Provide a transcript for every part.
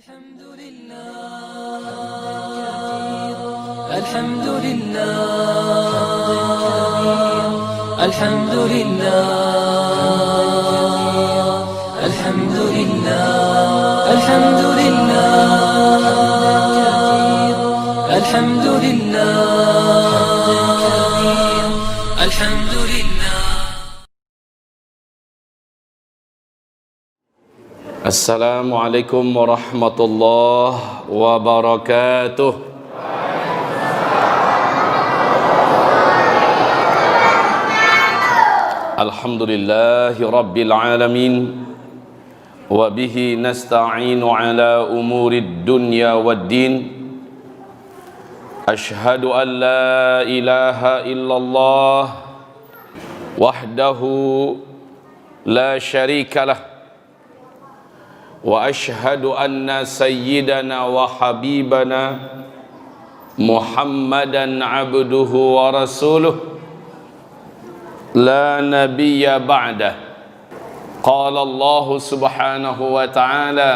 الحمد لله الحمد لله الحمد لله الحمد لله الحمد لله الحمد لله الحمد لله. Assalamualaikum warahmatullahi wabarakatuh. Alhamdulillahi rabbil alamin. Wa bihi nasta'inu ala umurid dunya waddin. Ashhadu an la ilaha illallah wahdahu la syarika lah. Wa ashhadu anna sayyidana wa habibana Muhammadan abduhu wa rasuluh la nabiyya ba'dah. Qala Allah subhanahu wa ta'ala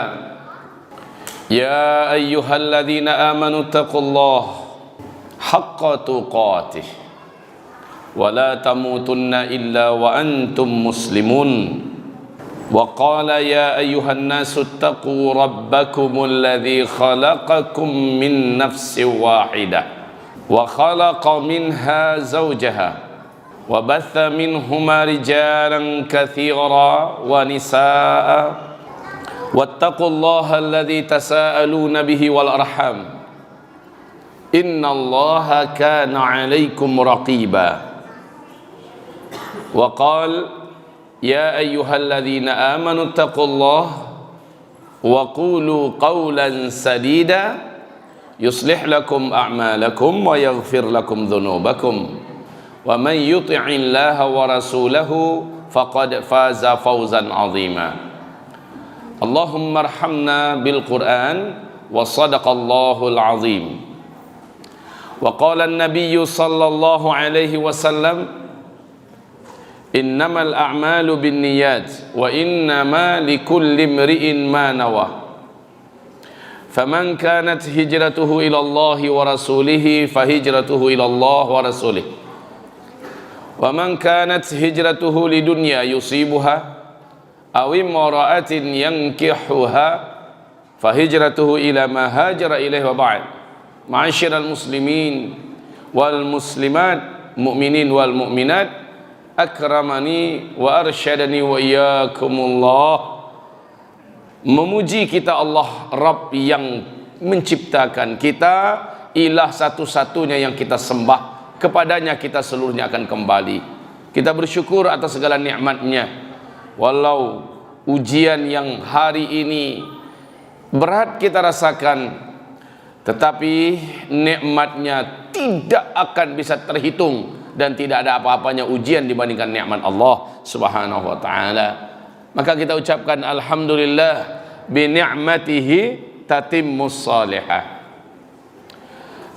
ya ayyuhalladzina amanu taqullaha haqqa tuqatih wa la tamutunna illa wa antum muslimun. وقال يا أيها الناس اتقوا ربكم الذي خلقكم من نفس واحدة وخلق منها زوجها وبث منهما رجالا كثيرا ونساء واتقوا الله الذي تساءلون به والأرحام إن الله كان عليكم رقيبا. وقال يا أيها الذين آمنوا اتقوا الله وقولوا قولا سديدا يصلح لكم أعمالكم ويغفر لكم ذنوبكم ومن يطع الله ورسوله فقد فاز فوزا عظيما. اللهم ارحمنا بالقرآن وصدق الله العظيم. وقال النبي صلى الله عليه وسلم innamal a'malu binniyat wa innama likulli imri'in ma nawa faman kanat hijratuhu ila Allah wa rasulih fahijratuhu ila Allah wa rasulih wa man kanat hijratuhu lidunya yusibuha aw imra'atin yankihuha fahijratuhu ila ma hajara ilaihi wa ba'd. Ma'asyiral muslimin wal muslimat, mu'minin wal mu'minat, akramani wa arsyadani wa iyyakumullah. Memuji kita Allah Rabb yang menciptakan kita, ilah satu-satunya yang kita sembah, kepadanya kita seluruhnya akan kembali. Kita bersyukur atas segala nikmatnya. Walau ujian yang hari ini berat kita rasakan, tetapi nikmatnya tidak akan bisa terhitung dan tidak ada apa-apanya ujian dibandingkan nikmat Allah Subhanahu wa taala. Maka kita ucapkan alhamdulillah bi ni'matihi tatimmus salihah.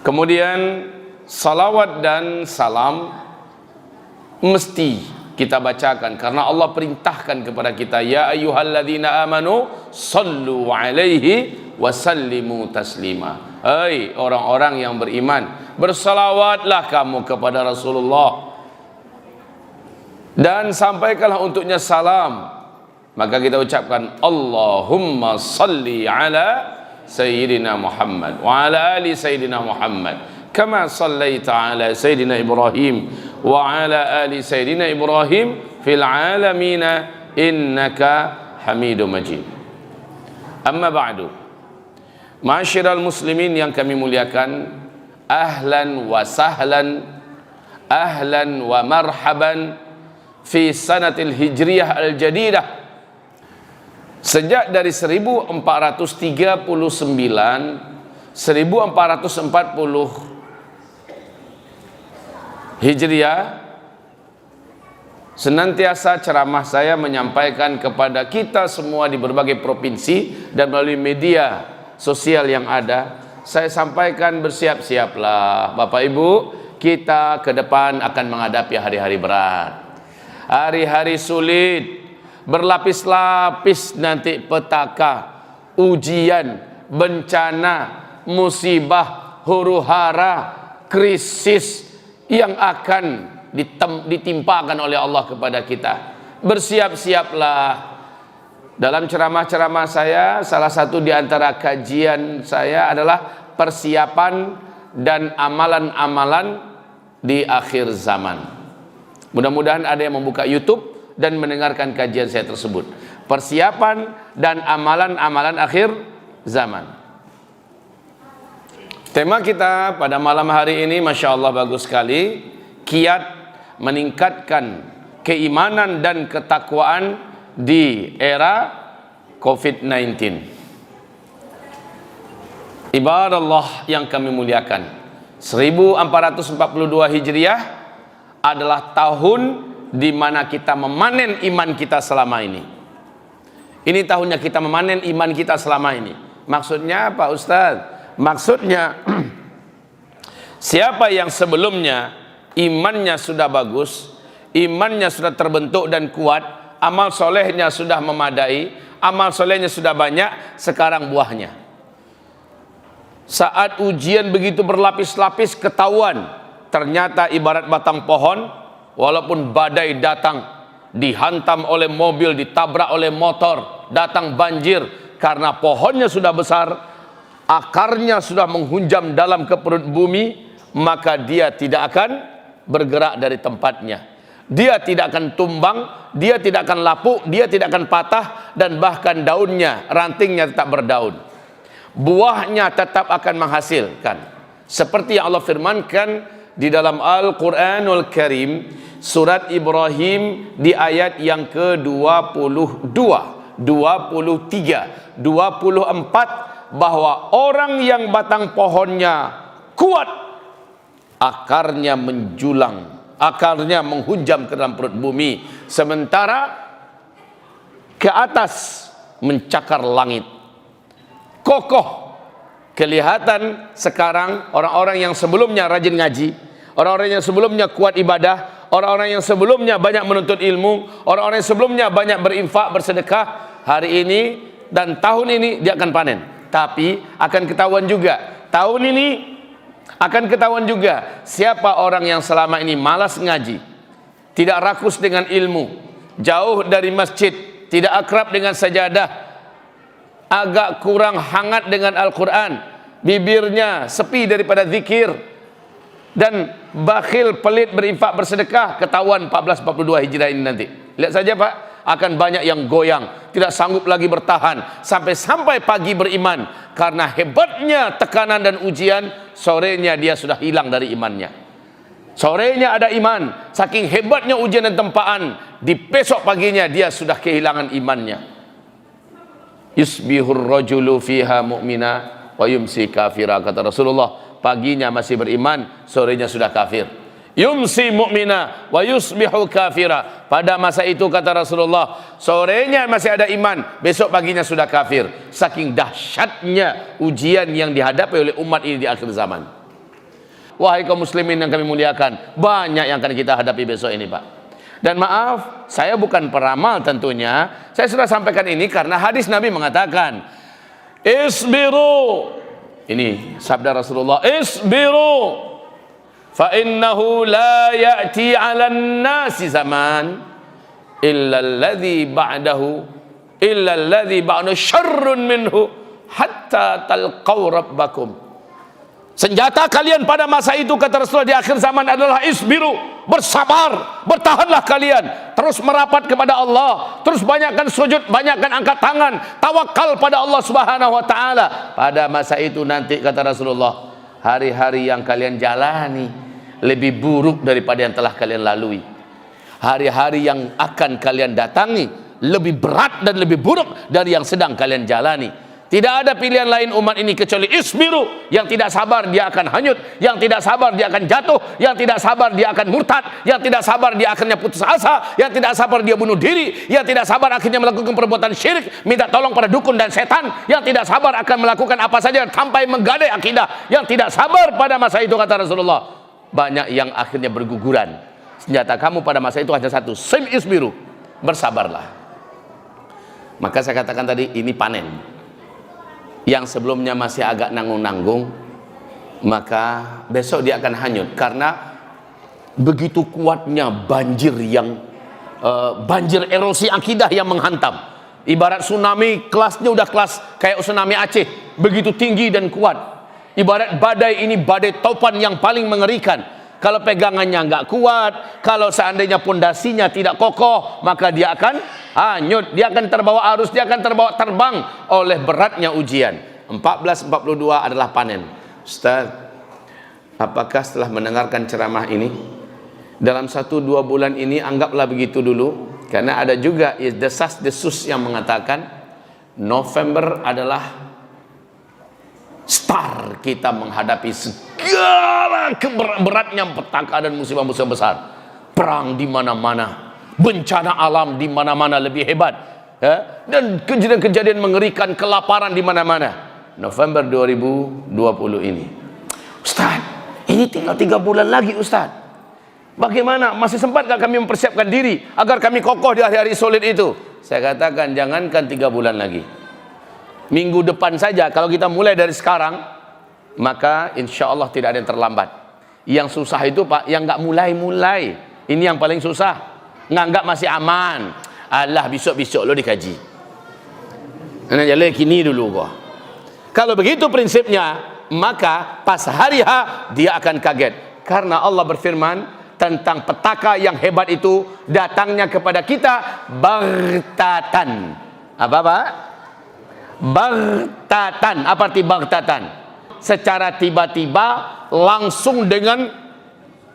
Kemudian salawat dan salam mesti kita bacakan karena Allah perintahkan kepada kita, ya ayyuhalladzina amanu sallu alaihi wa sallimu taslima. Hai orang-orang yang beriman, bersalawatlah kamu kepada Rasulullah dan sampaikanlah untuknya salam. Maka kita ucapkan Allahumma salli ala Sayyidina Muhammad wa ala ali Sayyidina Muhammad kama sallaita ala Sayyidina Ibrahim wa ala ali Sayyidina Ibrahim fil alamina innaka Hamidum Majid. Amma ba'du, ma'asyiral muslimin yang kami muliakan, ahlan wa sahlan, ahlan wa marhaban fi sanatil hijriyah al-jadidah. Sejak dari 1439 1440 Hijriah, senantiasa ceramah saya menyampaikan kepada kita semua di berbagai provinsi dan melalui media sosial yang ada. Saya sampaikan, bersiap-siaplah Bapak Ibu, kita ke depan akan menghadapi hari-hari berat, hari-hari sulit, berlapis-lapis nanti petaka ujian bencana, musibah, huru-hara, krisis yang akan ditimpakan oleh Allah kepada kita. Bersiap-siaplah. Dalam ceramah-ceramah saya, salah satu di antara kajian saya adalah persiapan dan amalan-amalan di akhir zaman. Mudah-mudahan ada yang membuka YouTube dan mendengarkan kajian saya tersebut. Persiapan dan amalan-amalan akhir zaman. Tema kita pada malam hari ini, Masya Allah bagus sekali. Kiat meningkatkan keimanan dan ketakwaan di era COVID-19. Ibadallah yang kami muliakan, 1442 Hijriah adalah tahun di mana kita memanen iman kita selama ini. Ini tahunnya kita memanen iman kita selama ini. Maksudnya apa Ustaz? Maksudnya siapa yang sebelumnya imannya sudah bagus, imannya sudah terbentuk dan kuat, amal solehnya sudah memadai, amal solehnya sudah banyak, sekarang buahnya. Saat ujian begitu berlapis-lapis ketahuan, ternyata ibarat batang pohon, walaupun badai datang, dihantam oleh mobil, ditabrak oleh motor, datang banjir, karena pohonnya sudah besar, akarnya sudah menghunjam dalam ke perut bumi, maka dia tidak akan bergerak dari tempatnya. Dia tidak akan tumbang, dia tidak akan lapuk, dia tidak akan patah, dan bahkan daunnya, rantingnya tetap berdaun. Buahnya tetap akan menghasilkan. Seperti yang Allah firmankan di dalam Al-Quranul Karim, surat Ibrahim di ayat yang ke-22, 23, 24, bahwa orang yang batang pohonnya kuat, akarnya menjulang, akarnya menghunjam ke dalam perut bumi, sementara ke atas mencakar langit. Kokoh. Kelihatan sekarang orang-orang yang sebelumnya rajin ngaji, orang-orang yang sebelumnya kuat ibadah, orang-orang yang sebelumnya banyak menuntut ilmu, orang-orang yang sebelumnya banyak berinfak, bersedekah, hari ini dan tahun ini dia akan panen. Tapi akan ketahuan juga, tahun ini akan ketahuan juga siapa orang yang selama ini malas ngaji, tidak rakus dengan ilmu, jauh dari masjid, tidak akrab dengan sajadah, agak kurang hangat dengan Al-Quran, bibirnya sepi daripada zikir, dan bakhil, pelit berinfak bersedekah. Ketahuan 1442 Hijriah ini nanti. Lihat saja Pak, akan banyak yang goyang, tidak sanggup lagi bertahan sampai pagi beriman, karena hebatnya tekanan dan ujian. Sorenya dia sudah hilang dari imannya. Sorenya ada iman, saking hebatnya ujian dan tempaan, di besok paginya dia sudah kehilangan imannya. Yusbihur rajulu fiha mu'mina wa yumsi kafira, kata Rasulullah. Paginya masih beriman, sorenya sudah kafir. Yumsi mu'mina wa yusbihu kafira. Pada masa itu kata Rasulullah, sorenya masih ada iman, besok paginya sudah kafir. Saking dahsyatnya ujian yang dihadapi oleh umat ini di akhir zaman. Wahai kaum muslimin yang kami muliakan, banyak yang akan kita hadapi besok ini Pak. Dan maaf, saya bukan peramal tentunya. Saya sudah sampaikan ini karena hadis Nabi mengatakan, isbiru. Ini sabda Rasulullah, isbiru. Fa innahu la ya'ti 'alan nasi zaman illa alladhi ba'dahu syarrun minhu hatta talqaw rabbakum. Senjata kalian pada masa itu kata Rasulullah di akhir zaman adalah isbiru, bersabar, bertahanlah kalian, terus merapat kepada Allah, terus banyakkan sujud, banyakkan angkat tangan, tawakal pada Allah Subhanahu wa taala. Pada masa itu nanti kata Rasulullah, hari-hari yang kalian jalani lebih buruk daripada yang telah kalian lalui. Hari-hari yang akan kalian datangi lebih berat dan lebih buruk dari yang sedang kalian jalani. Tidak ada pilihan lain umat ini kecuali isbiru. Yang tidak sabar dia akan hanyut, yang tidak sabar dia akan jatuh, yang tidak sabar dia akan murtad, yang tidak sabar dia akhirnya putus asa, yang tidak sabar dia bunuh diri, yang tidak sabar akhirnya melakukan perbuatan syirik, minta tolong pada dukun dan setan, yang tidak sabar akan melakukan apa saja sampai menggadai akidah, yang tidak sabar pada masa itu kata Rasulullah. Banyak yang akhirnya berguguran. Senjata kamu pada masa itu hanya satu, sim isbiru, bersabarlah. Maka saya katakan tadi ini panen. yang sebelumnya masih agak nanggung-nanggung, maka besok dia akan hanyut karena begitu kuatnya banjir yang banjir erosi akidah yang menghantam. Ibarat tsunami, kelasnya udah kelas kayak tsunami Aceh, begitu tinggi dan kuat. Ibarat badai ini badai topan yang paling mengerikan. Kalau pegangannya nggak kuat, kalau seandainya pondasinya tidak kokoh, maka dia akan hanyut, dia akan terbawa arus, dia akan terbawa terbang oleh beratnya ujian. 1442 adalah panen. Ustaz, apakah setelah mendengarkan ceramah ini, dalam 1-2 bulan ini anggaplah begitu dulu, karena ada juga desas-desus yang mengatakan November adalah star kita menghadapi segala beratnya petaka dan musibah-musibah besar. Perang di mana-mana, bencana alam di mana-mana lebih hebat, ya? Dan kejadian-kejadian mengerikan, kelaparan di mana-mana. November 2020 ini, Ustaz, ini tinggal 3 bulan lagi Ustaz. Bagaimana? Masih sempatkah kami mempersiapkan diri agar kami kokoh di hari-hari sulit itu? Saya katakan, jangankan 3 bulan lagi, minggu depan saja kalau kita mulai dari sekarang, maka insya Allah tidak ada yang terlambat. Yang susah itu Pak, yang nggak mulai-mulai, ini yang paling susah. Nganggap masih aman. Alah, besok-besok lo dikaji, nah jalan kini dulu kok. Kalau begitu prinsipnya, maka pas hari H dia akan kaget, karena Allah berfirman tentang petaka yang hebat itu datangnya kepada kita baghtatan. Apa Pak? Baghtatan. Apa arti baghtatan? Secara tiba-tiba, langsung dengan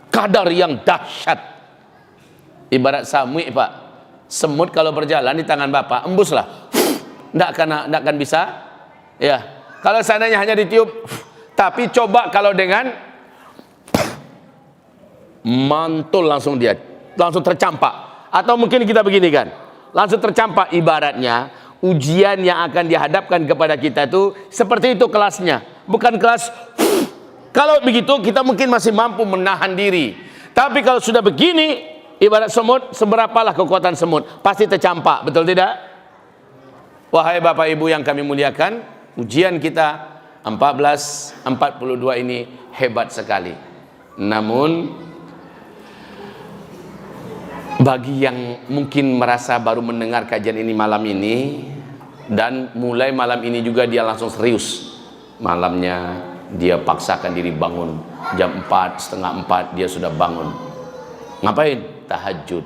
kadar yang dahsyat. Ibarat samui Pak, semut kalau berjalan di tangan Bapak, embuslah, nggak akan bisa, ya. Kalau seandainya hanya ditiup, tapi coba kalau dengan mantul, langsung dia langsung tercampak. Atau mungkin kita begini kan, langsung tercampak. Ibaratnya ujian yang akan dihadapkan kepada kita itu seperti itu kelasnya, bukan kelas. Kalau begitu kita mungkin masih mampu menahan diri, tapi kalau sudah begini, ibarat semut, seberapalah kekuatan semut, pasti tercampak, betul tidak? Wahai Bapak Ibu yang kami muliakan, ujian kita 1442 ini hebat sekali. Namun bagi yang mungkin merasa baru mendengar kajian ini malam ini, dan mulai malam ini juga dia langsung serius, malamnya dia paksakan diri bangun jam 4, setengah 4 dia sudah bangun. Ngapain? Tahajud.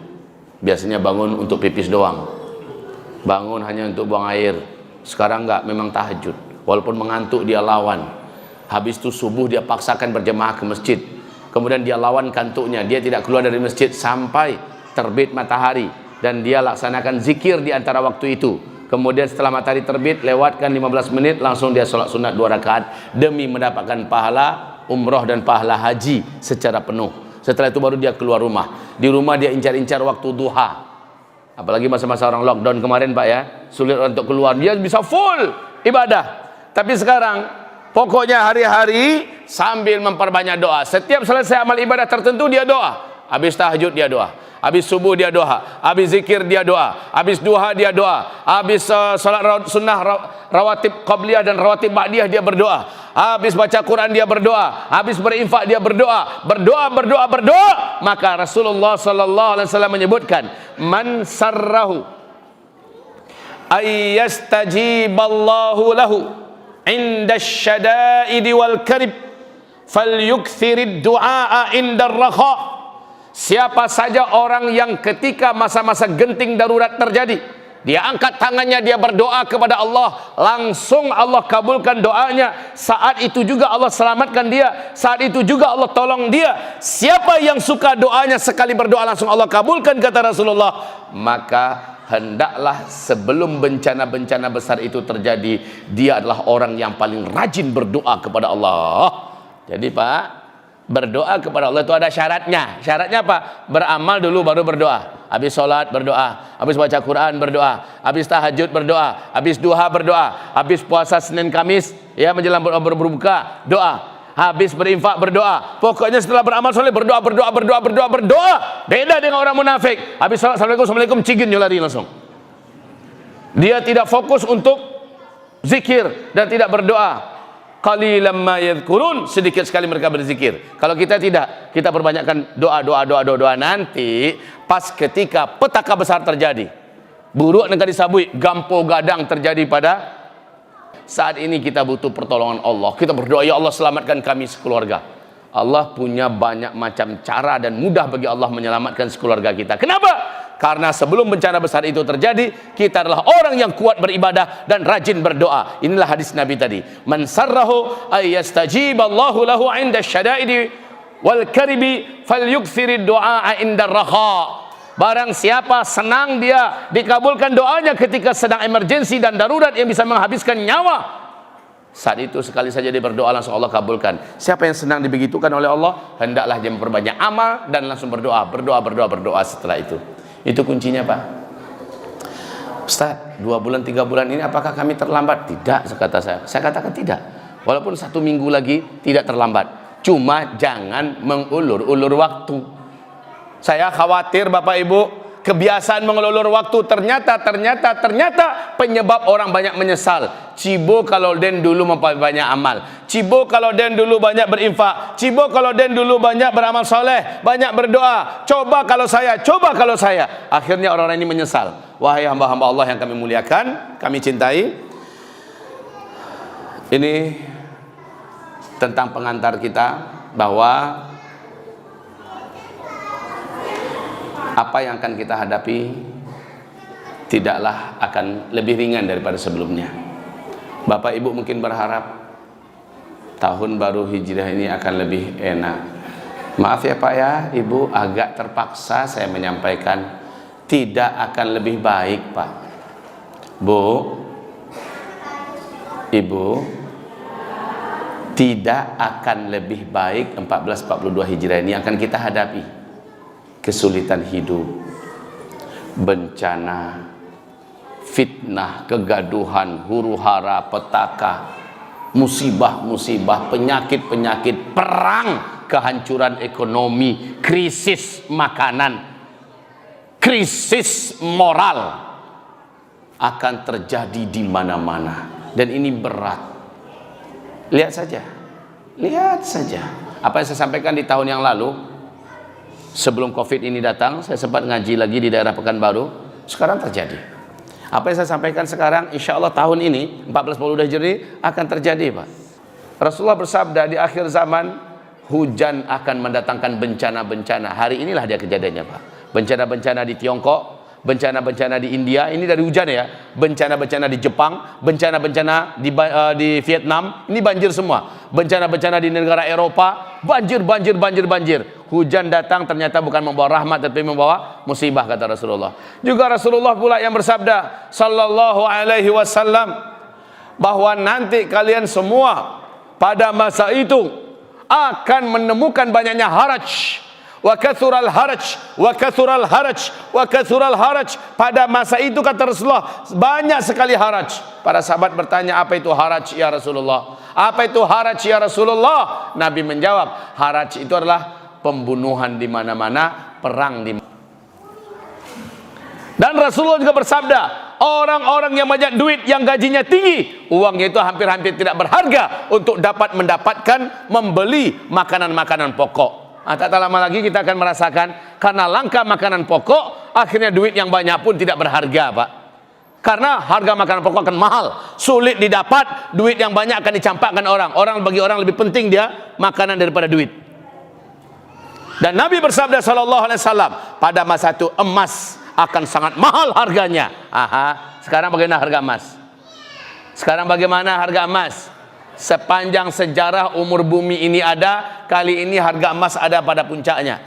Biasanya bangun untuk pipis doang, bangun hanya untuk buang air. Sekarang enggak, memang tahajud. Walaupun mengantuk dia lawan. Habis itu subuh dia paksakan berjemaah ke masjid. Kemudian dia lawan kantuknya, dia tidak keluar dari masjid sampai terbit matahari, dan dia laksanakan zikir di antara waktu itu. Kemudian setelah matahari terbit, lewatkan 15 menit, langsung dia sholat sunat 2 rakaat demi mendapatkan pahala umroh dan pahala haji secara penuh. Setelah itu baru dia keluar rumah. Di rumah dia incar-incar waktu duha. Apalagi masa-masa orang lockdown kemarin Pak ya, sulit untuk keluar, dia bisa full ibadah. Tapi sekarang pokoknya hari-hari sambil memperbanyak doa. Setiap selesai amal ibadah tertentu dia doa. Habis tahajud dia doa, habis subuh dia doa, habis zikir dia doa, habis duha dia doa, habis salat sunnah rawatib qabliyah dan rawatib ba'diyah dia berdoa, habis baca Quran dia berdoa, habis berinfak dia berdoa, berdoa. Maka Rasulullah sallallahu alaihi wasallam menyebutkan, man sarrahu ay yastajiballahu lahu inda syada'idi wal karib falyukthirid du'a inda ar-rakha. Siapa saja orang yang ketika masa-masa genting darurat terjadi, dia angkat tangannya, dia berdoa kepada Allah, langsung Allah kabulkan doanya. Saat itu juga Allah selamatkan dia, saat itu juga Allah tolong dia. Siapa yang suka doanya sekali berdoa langsung Allah kabulkan, kata Rasulullah, maka hendaklah sebelum bencana-bencana besar itu terjadi, dia adalah orang yang paling rajin berdoa kepada Allah. Jadi Pak, berdoa kepada Allah itu ada syaratnya. Syaratnya apa? Beramal dulu baru berdoa. Habis sholat berdoa, habis baca Quran berdoa, habis tahajud berdoa, habis duha berdoa, habis puasa Senin Kamis ya menjelang berbuka doa, habis berinfak berdoa. Pokoknya setelah beramal soleh berdoa. Beda dengan orang munafik. Habis sholat assalamualaikum cigin lari langsung. Dia tidak fokus untuk zikir dan tidak berdoa. Qalilan ma yadhkurun, sedikit sekali mereka berzikir. Kalau kita tidak, kita perbanyakkan doa. Nanti pas ketika petaka besar terjadi, buruk negara disabui, gampo gadang terjadi pada saat ini, kita butuh pertolongan Allah. Kita berdoa, ya Allah selamatkan kami sekeluarga. Allah punya banyak macam cara dan mudah bagi Allah menyelamatkan sekeluarga kita. Kenapa? Karena sebelum bencana besar itu terjadi, kita adalah orang yang kuat beribadah dan rajin berdoa. Inilah hadis Nabi tadi. Man sarrahu ayyastajiballahu lahu 'inda syada'idi wal karibi falyukthirid du'a 'inda raha. Barang siapa senang dia dikabulkan doanya ketika sedang emergensi dan darurat yang bisa menghabiskan nyawa, saat itu sekali saja dia berdoa langsung Allah kabulkan. Siapa yang senang dibegitukan oleh Allah, hendaklah dia memperbanyak amal dan langsung berdoa setelah itu. Itu kuncinya, Pak. Ustaz, 2 bulan 3 bulan ini apakah kami terlambat? Tidak, kata saya. Saya katakan tidak. Walaupun 1 minggu lagi tidak terlambat. Cuma jangan mengulur-ulur waktu. Saya khawatir Bapak Ibu, kebiasaan mengulur waktu ternyata penyebab orang banyak menyesal. Cibo kalau den dulu memperbanyak amal, cibo kalau den dulu banyak berinfak, cibo kalau den dulu banyak beramal soleh, banyak berdoa, coba kalau saya. Akhirnya orang-orang ini menyesal. Wahai hamba-hamba Allah yang kami muliakan, kami cintai, ini tentang pengantar kita, bahwa apa yang akan kita hadapi tidaklah akan lebih ringan daripada sebelumnya. Bapak Ibu mungkin berharap tahun baru Hijriah ini akan lebih enak. Maaf ya Pak ya, Ibu, agak terpaksa saya menyampaikan, tidak akan lebih baik Pak. Bu, Ibu, tidak akan lebih baik 1442 Hijriah ini akan kita hadapi. Kesulitan hidup, bencana, fitnah, kegaduhan, huru-hara, petaka, musibah-musibah, penyakit-penyakit, perang, kehancuran ekonomi, krisis makanan, krisis moral akan terjadi di mana-mana, dan ini berat. Lihat saja apa yang saya sampaikan di tahun yang lalu. Sebelum Covid ini datang, saya sempat ngaji lagi di daerah Pekanbaru. Sekarang terjadi. Apa yang saya sampaikan sekarang, insya Allah tahun ini 1442 Hijriah akan terjadi, Pak. Rasulullah bersabda, di akhir zaman hujan akan mendatangkan bencana-bencana. Hari inilah dia kejadiannya, Pak. Bencana-bencana di Tiongkok, bencana-bencana di India, ini dari hujan ya. Bencana-bencana di Jepang, bencana-bencana di Vietnam, ini banjir semua. Bencana-bencana di negara Eropa, banjir. Hujan datang ternyata bukan membawa rahmat, tapi membawa musibah, kata Rasulullah. Juga Rasulullah pula yang bersabda sallallahu alaihi wasallam, bahwa nanti kalian semua pada masa itu akan menemukan banyaknya haraj. Wa kathural haraj. Pada masa itu, kata Rasulullah, banyak sekali haraj. Para sahabat bertanya, apa itu haraj ya Rasulullah? Apa itu haraj ya Rasulullah? Nabi menjawab, haraj itu adalah pembunuhan di mana-mana, perang di mana. Dan Rasulullah juga bersabda, orang-orang yang banyak duit, yang gajinya tinggi, uangnya itu hampir-hampir tidak berharga untuk dapat mendapatkan membeli makanan-makanan pokok. Tak lama lagi kita akan merasakan, karena langka makanan pokok, akhirnya duit yang banyak pun tidak berharga, Pak. Karena harga makanan pokok akan mahal, sulit didapat, duit yang banyak akan dicampakkan orang. Bagi orang lebih penting dia makanan daripada duit. Dan Nabi bersabda sallallahu alaihi wasallam, pada masa itu emas akan sangat mahal harganya. Sekarang bagaimana harga emas? Sepanjang sejarah umur bumi ini ada, kali ini harga emas ada pada puncaknya.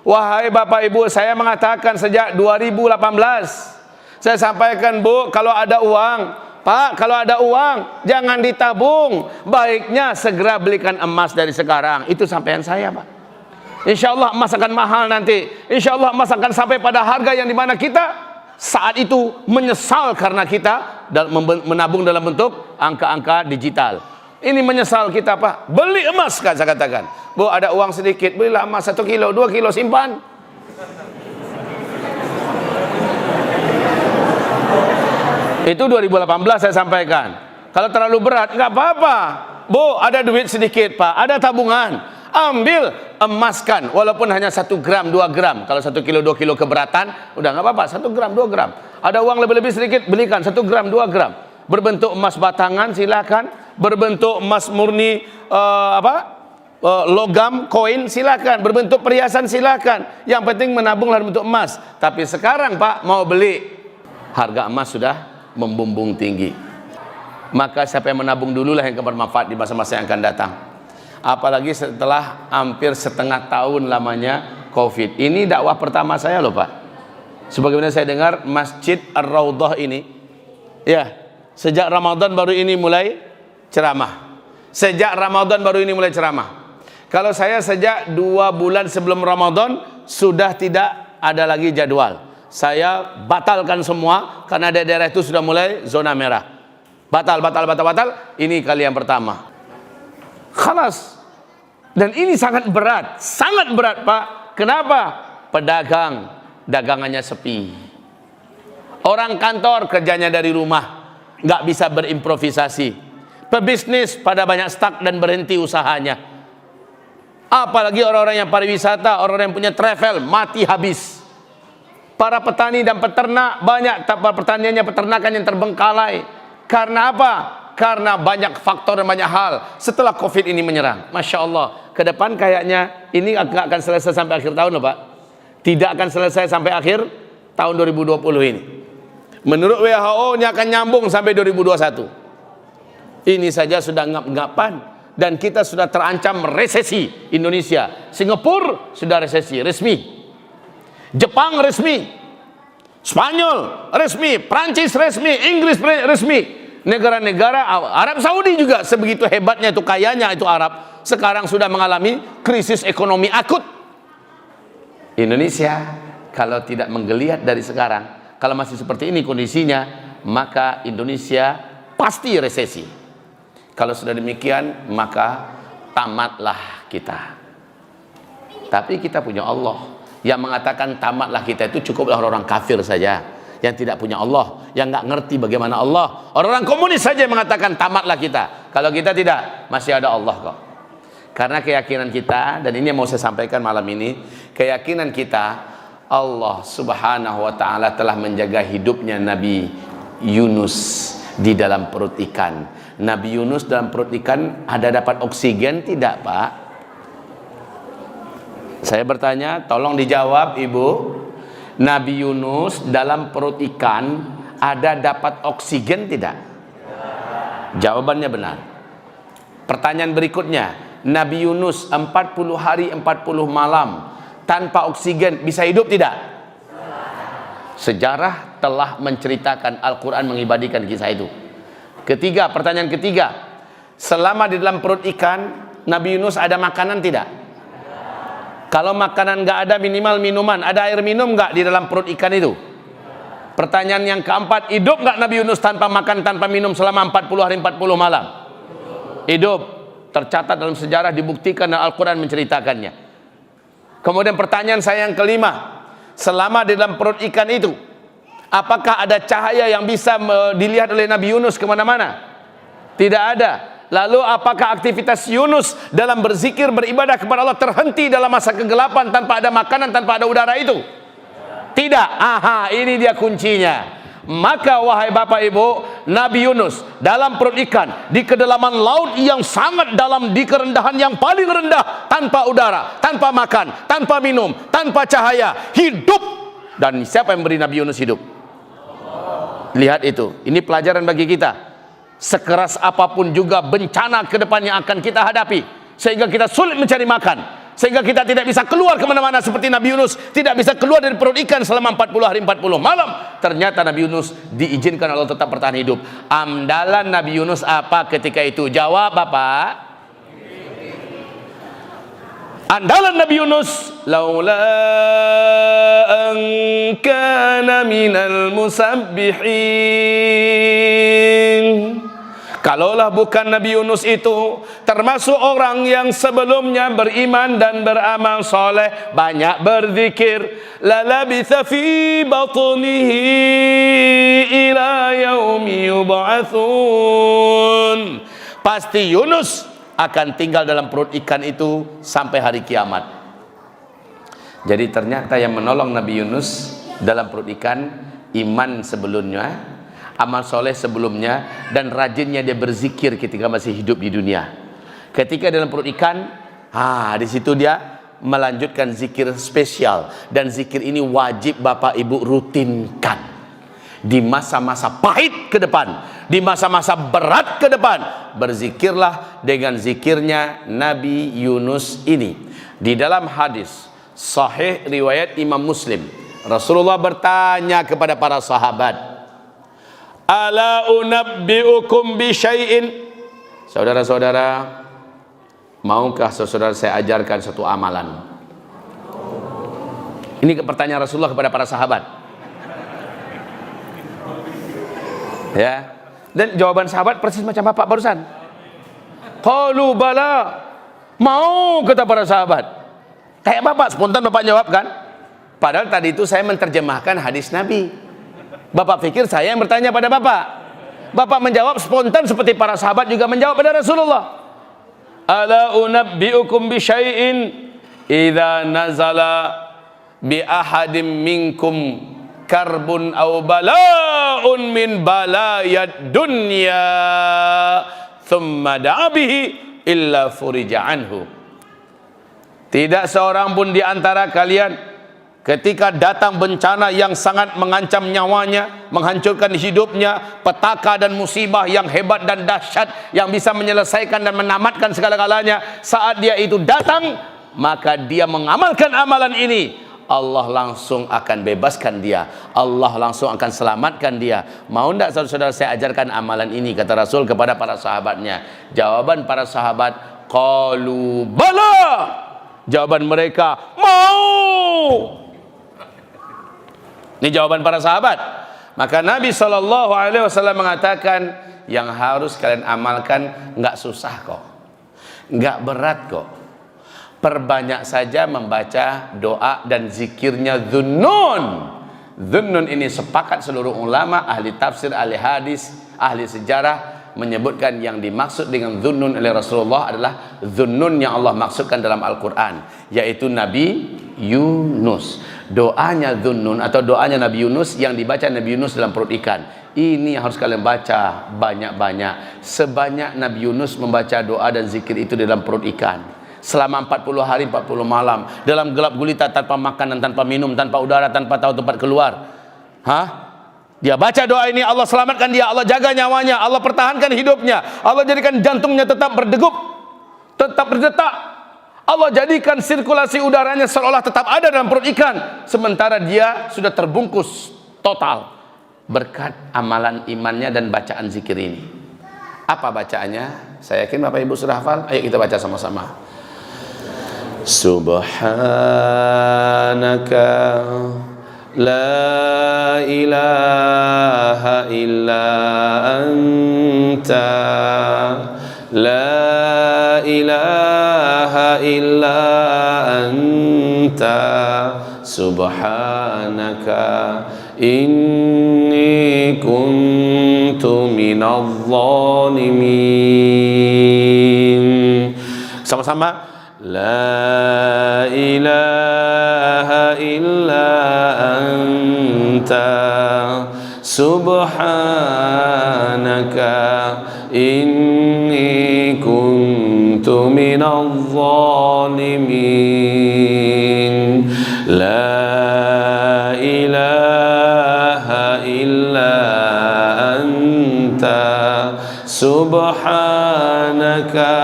Wahai Bapak Ibu, saya mengatakan sejak 2018, saya sampaikan, Bu, kalau ada uang, Pak, kalau ada uang jangan ditabung, baiknya segera belikan emas dari sekarang. Itu sampaian saya, Pak. Insya Allah emas akan mahal nanti. Insya Allah emas akan sampai pada harga yang dimana kita saat itu menyesal karena kita menabung dalam bentuk angka-angka digital. Ini menyesal kita, Pak. Beli emas, kan saya katakan. Bu, ada uang sedikit, belilah emas 1 kilo, 2 kilo, simpan. Itu 2018 saya sampaikan. Kalau terlalu berat, nggak apa-apa. Bu, ada duit sedikit Pak, ada tabungan. Ambil, emaskan. Walaupun hanya 1 gram, 2 gram. Kalau 1 kilo, 2 kilo keberatan, udah nggak apa-apa. 1 gram, 2 gram. Ada uang lebih-lebih sedikit, belikan 1 gram, 2 gram. Berbentuk emas batangan, silakan. Berbentuk emas murni, logam, koin, silakan. Berbentuk perhiasan, silakan. Yang penting menabunglah bentuk emas. Tapi sekarang Pak, mau beli, harga emas sudah membumbung tinggi. Maka siapa yang menabung dululah yang bermanfaat di masa-masa yang akan datang. Apalagi setelah hampir setengah tahun lamanya Covid. Ini dakwah pertama saya loh Pak. Sebagaimana saya dengar Masjid Ar-Raudhah ini, ya, sejak Ramadan baru ini mulai ceramah. Sejak Ramadan baru ini mulai ceramah. Kalau saya sejak 2 bulan sebelum Ramadan sudah tidak ada lagi jadwal. Saya batalkan semua karena daerah itu sudah mulai zona merah. Batal. Ini kali yang pertama. Khalas. Dan ini sangat berat Pak. Kenapa? Pedagang dagangannya sepi. Orang kantor kerjanya dari rumah, nggak bisa berimprovisasi. Pebisnis pada banyak stuck dan berhenti usahanya. Apalagi orang-orang yang pariwisata, orang-orang yang punya travel, mati habis. Para petani dan peternak banyak pertaniannya, peternakan yang terbengkalai. Karena apa? Karena banyak faktor dan banyak hal. Setelah Covid ini menyerang, Masya Allah, ke depan kayaknya ini nggak akan selesai sampai akhir tahun loh Pak. Tidak akan selesai sampai akhir tahun 2020 ini. Menurut WHO nya akan nyambung sampai 2021. Ini saja sudah ngap-ngapan dan kita sudah terancam resesi. Indonesia, Singapura sudah resesi resmi, Jepang resmi, Spanyol resmi, Prancis resmi, Inggris resmi. Negara-negara Arab Saudi juga sebegitu hebatnya itu, kayanya itu Arab, sekarang sudah mengalami krisis ekonomi akut. Indonesia kalau tidak menggeliat dari sekarang, kalau masih seperti ini kondisinya, maka Indonesia pasti resesi. Kalau sudah demikian, maka tamatlah kita. Tapi kita punya Allah yang mengatakan tamatlah kita itu cukuplah orang kafir saja, yang tidak punya Allah, yang nggak ngerti bagaimana Allah. Orang-orang komunis saja yang mengatakan tamatlah kita. Kalau kita tidak, masih ada Allah kok. Karena keyakinan kita, dan ini yang mau saya sampaikan malam ini, keyakinan kita, Allah subhanahu wa ta'ala telah menjaga hidupnya Nabi Yunus di dalam perut ikan. Nabi Yunus dalam perut ikan ada dapat oksigen tidak Pak? Saya bertanya, tolong dijawab Ibu. Nabi Yunus dalam perut ikan ada dapat oksigen tidak? Jawabannya benar. Pertanyaan berikutnya, Nabi Yunus 40 hari 40 malam tanpa oksigen bisa hidup tidak? Sejarah telah menceritakan, Al-Quran mengibadikan kisah itu. Ketiga, pertanyaan ketiga, selama di dalam perut ikan Nabi Yunus ada makanan tidak? Kalau makanan nggak ada, minimal minuman. Ada air minum nggak di dalam perut ikan itu? Pertanyaan yang keempat, hidup nggak Nabi Yunus tanpa makan, tanpa minum selama 40 hari 40 malam? Hidup. Tercatat dalam sejarah, dibuktikan dan Al-Quran menceritakannya. Kemudian pertanyaan saya yang kelima, selama di dalam perut ikan itu, apakah ada cahaya yang bisa dilihat oleh Nabi Yunus kemana-mana? Tidak ada. Lalu apakah aktivitas Yunus dalam berzikir, beribadah kepada Allah terhenti dalam masa kegelapan tanpa ada makanan, tanpa ada udara itu? Tidak. Aha, ini dia kuncinya. Maka wahai Bapak Ibu, Nabi Yunus dalam perut ikan di kedalaman laut yang sangat dalam, di kerendahan yang paling rendah, tanpa udara, tanpa makan, tanpa minum, tanpa cahaya, hidup. Dan siapa yang beri Nabi Yunus hidup? Lihat itu. Ini pelajaran bagi kita. Sekeras apapun juga bencana ke depan yang akan kita hadapi, sehingga kita sulit mencari makan, sehingga kita tidak bisa keluar kemana-mana seperti Nabi Yunus tidak bisa keluar dari perut ikan selama 40 hari 40 malam. Ternyata Nabi Yunus diizinkan Allah tetap bertahan hidup. Andalan Nabi Yunus apa ketika itu? Jawab Bapak. Andalan Nabi Yunus, laula an kana minal musabbihin. Kalaulah bukan Nabi Yunus itu termasuk orang yang sebelumnya beriman dan beramal soleh, banyak berzikir, lalabitha fi batnihi ila yaumi yub'atsun. Pasti Yunus akan tinggal dalam perut ikan itu sampai hari kiamat. Jadi ternyata yang menolong Nabi Yunus dalam perut ikan, iman sebelumnya, amal soleh sebelumnya, dan rajinnya dia berzikir ketika masih hidup di dunia. Ketika dalam perut ikan, di situ dia melanjutkan zikir spesial, dan zikir ini wajib Bapak Ibu rutinkan di masa-masa pahit ke depan, di masa-masa berat ke depan. Berzikirlah dengan zikirnya Nabi Yunus ini. Di dalam hadis sahih riwayat Imam Muslim, Rasulullah bertanya kepada para sahabat, ala unabbiukum bi syai'in, saudara-saudara, maukah saudara saya ajarkan satu amalan? Ini pertanyaan Rasulullah kepada para sahabat. Ya. Dan jawaban sahabat persis macam Bapak barusan. Qalu bala. Mau, kata para sahabat. Kayak Bapak spontan Bapak jawab kan? Padahal tadi itu saya menerjemahkan hadis Nabi. Bapak pikir saya yang bertanya pada Bapak. Bapak menjawab spontan seperti para sahabat juga menjawab pada Rasulullah. Ala unabbiukum bi syai'in idza nazala bi ahadim minkum karbun aw bala'un min balayad dunya thumma da'a bihi illa furija anhu. Tidak seorang pun di antara kalian ketika datang bencana yang sangat mengancam nyawanya, menghancurkan hidupnya, petaka dan musibah yang hebat dan dahsyat yang bisa menyelesaikan dan menamatkan segala-galanya, saat dia itu datang, maka dia mengamalkan amalan ini, Allah langsung akan bebaskan dia, Allah langsung akan selamatkan dia. Mau tidak saudara-saudara saya ajarkan amalan ini, kata Rasul kepada para sahabatnya? Jawaban para sahabat, qalu bala. Jawaban mereka, mau. Ini jawaban para sahabat. Maka Nabi SAW mengatakan, yang harus kalian amalkan nggak susah kok, nggak berat kok. Perbanyak saja membaca doa dan zikirnya Dhunnun. Dhunnun ini sepakat seluruh ulama, ahli tafsir, ahli hadis, ahli sejarah menyebutkan yang dimaksud dengan Dhunnun oleh Rasulullah adalah Dhunnun yang Allah maksudkan dalam Al-Quran, yaitu Nabi Yunus. Doanya Dhunnun atau doanya Nabi Yunus yang dibaca Nabi Yunus dalam perut ikan, ini harus kalian baca banyak-banyak. Sebanyak Nabi Yunus membaca doa dan zikir itu dalam perut ikan selama 40 hari 40 malam, dalam gelap gulita, tanpa makan dan tanpa minum, tanpa udara, tanpa tahu tempat keluar. Dia baca doa ini, Allah selamatkan dia, Allah jaga nyawanya, Allah pertahankan hidupnya, Allah jadikan jantungnya tetap berdegup, tetap berdetak, Allah jadikan sirkulasi udaranya seolah tetap ada dalam perut ikan, sementara dia sudah terbungkus total berkat amalan imannya dan bacaan zikir ini. Apa bacaannya? Saya yakin Bapak Ibu sudah hafal. Ayo kita baca sama-sama. Subhanaka la ilaha illa anta, la ilaha illa anta, subhanaka inni kuntu minadh dhalimin. Sama-sama. La ilaha illa anta, subhanaka inni kuntu minadh dhalimin. La ilaha illa anta, subhanaka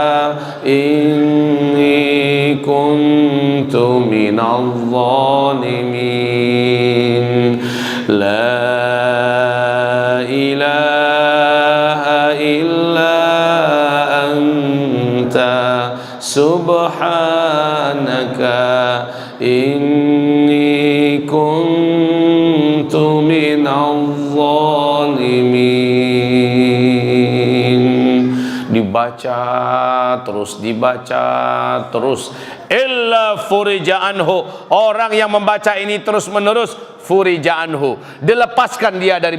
inni kuntu minadh dhalimin. La ilaha illa anta, subhanaka inni kuntu minadh dhalimin. Dibaca terus, illa furija anhu. Orang yang membaca ini terus menerus, furija anhu, dilepaskan dia dari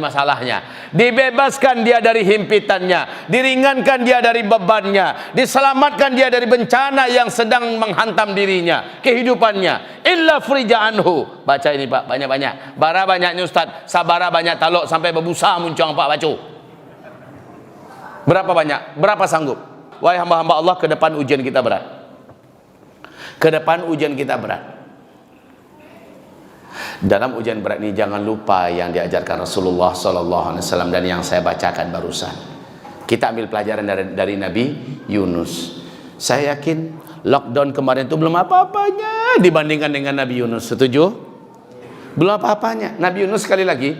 masalahnya, dibebaskan dia dari himpitannya, diringankan dia dari bebannya, diselamatkan dia dari bencana yang sedang menghantam dirinya, kehidupannya. Illa furija anhu. Baca ini Pak, banyak-banyak. Bara banyaknya Ustaz, sabara banyak taluk sampai berbusa muncung Pak baca. Berapa banyak? Berapa sanggup? Wahai hamba-hamba Allah, ke depan ujian kita berat. Ke depan ujian kita berat. Dalam ujian berat ini jangan lupa yang diajarkan Rasulullah SAW dan yang saya bacakan barusan. Kita ambil pelajaran dari Nabi Yunus. Saya yakin lockdown kemarin itu belum apa-apanya dibandingkan dengan Nabi Yunus. Setuju? Belum apa-apanya. Nabi Yunus sekali lagi,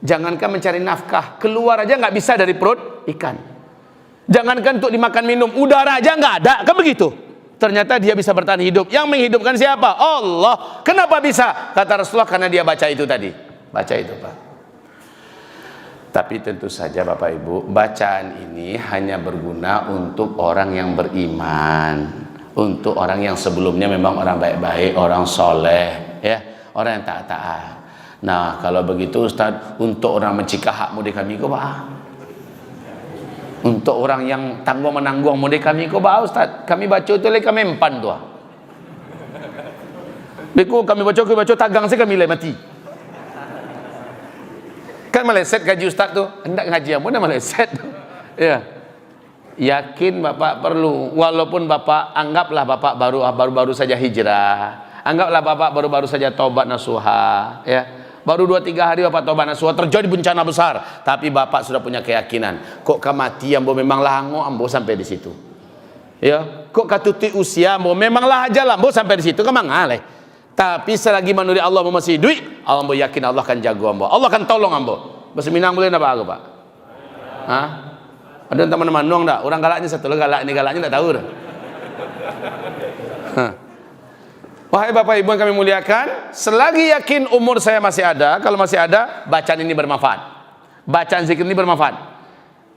jangankan mencari nafkah, keluar aja nggak bisa dari perut ikan. Jangankan untuk dimakan minum, udara aja nggak ada, kan begitu? Ternyata dia bisa bertahan hidup. Yang menghidupkan siapa? Allah. Kenapa bisa? Kata Rasulullah, karena dia baca itu tadi. Baca itu Pak. Tapi tentu saja Bapak Ibu, bacaan ini hanya berguna untuk orang yang beriman, untuk orang yang sebelumnya memang orang baik-baik, orang soleh, ya, orang yang taat-taat. Nah kalau begitu Ustaz, untuk orang mencikah hak mudi kami kok Pak, untuk orang yang tanggung menanggung mudi kami kok Pak Ustaz, kami baca itu lagi kami empan tuh. Beku kami baca tagang sih kami lagi mati. Kan meleset gaji Ustaz tuh, hendak ngaji amun meleset. Ya. Yakin Bapak perlu, walaupun Bapak anggaplah Bapak baru saja hijrah, anggaplah Bapak baru saja taubat nasuha, ya. Baru 2-3 hari Bapak taubat nasuha terjadi bencana besar, tapi Bapak sudah punya keyakinan, kok kematian ambo memang lango ambo sampai di situ. Ya, kok katuti usia ambo memanglah aja ambo sampai di situ kemang aleh. Tapi selagi manusia Allah masih duit, Allah ambo yakin Allah akan jago ambo. Allah akan tolong ambo. Bahasa Minang boleh apa aku, Pak? Hah? Ada teman-teman nuang enggak? Orang galaknya satu, galaknya enggak tahu dah. Wahai Bapak Ibu yang kami muliakan, selagi yakin umur saya masih ada, kalau masih ada, bacaan ini bermanfaat. Bacaan zikir ini bermanfaat.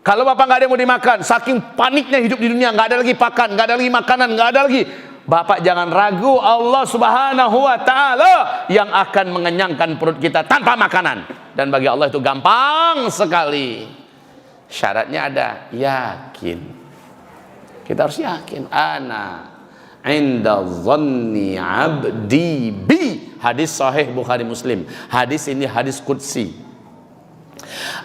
Kalau Bapak nggak ada yang mau dimakan, saking paniknya hidup di dunia, nggak ada lagi pakan, nggak ada lagi makanan, nggak ada lagi, Bapak jangan ragu, Allah Subhanahu wa Ta'ala yang akan mengenyangkan perut kita tanpa makanan. Dan bagi Allah itu gampang sekali. Syaratnya ada, yakin. Kita harus yakin. Ana inda dhanni abdi bi. Hadis sahih Bukhari Muslim. Hadis ini hadis qudsi.